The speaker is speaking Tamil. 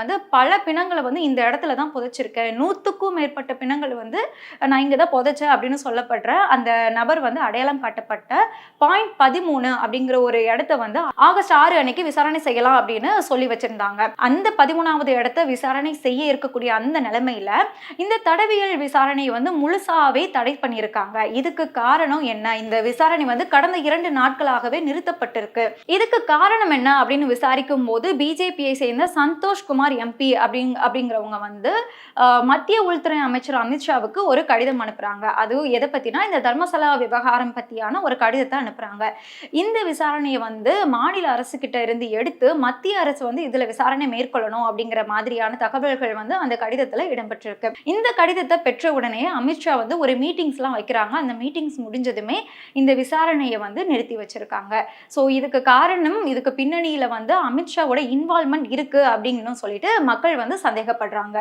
வந்து பல பிணங்கள வந்து இந்த இடத்துல தான் புதைச்சிருக்கேன். 100க்கும் மேற்பட்ட பிணங்கள் வந்து நான் இங்க தான் புதைச்சேன் அப்படின்னு சொல்லப்படுற அந்த நபர் வந்து அடையாளம் காட்டப்பட்ட பாயிண்ட் 13 அப்படிங்கிற ஒரு இடத்த வந்து ஆகஸ்ட் 6 அன்னைக்கு விசாரணை செய்யலாம் அப்படின்னு சொல்லி வச்சிருந்தாங்க. அந்த 13வது இடத்த விசாரணை செய்ய இருக்கக்கூடிய அந்த நிலைமையில இந்த தடவியல் விசாரணை வந்து முழுசாவே தடை பண்ணியிருக்காங்க. இதுக்கு காரணம் என்ன? இந்த விசாரணை வந்து கடந்த 2 நாட்களாகவே நிறுத்தப்பட்டிருக்கு. இதுக்கு காரணம் என்ன அப்படின்னு விசாரிக்கும் போது பிஜேபியை சேர்ந்த சந்தோஷ் குமார் எம்பி அப்படிங்கிறவங்க வந்து மத்திய உள்துறை அமைச்சர் அமித்ஷாவுக்கு ஒரு கடிதம் அனுப்புறாங்க. அது எதை பத்தினா இந்த தர்மசலா விவகாரம் பத்தியான ஒரு கடிதத்தை அனுப்புறாங்க. இந்த விசாரணையை வந்து மாநில அரசு கிட்ட இருந்து எடுத்து மத்திய அரசு வந்து இதுல விசாரணை மேற்கொள்ளணும் அப்படிங்கிற மாதிரியான தகவல்கள் வந்து அந்த கடிதத்துல இடம்பெற்றிருக்கு. இந்த கடிதத்தை பெற்ற உடனே அமித்ஷா வந்து ஒரு மீட்டிங்ஸ் எல்லாம் வைக்கிறாங்க. அந்த மீட்டிங்ஸ் முடிஞ்சதுமே இந்த விசாரணையை வந்து நிறுத்தி வச்சிருக்காங்க. ஸோ இதுக்கு காரணம், இதுக்கு பின்னணியில வந்து அமித்ஷாவோட இன்வால்மெண்ட் இருக்கு அப்படின்னு சொல்லிட்டு மக்கள் வந்து சந்தேகப்படுறாங்க.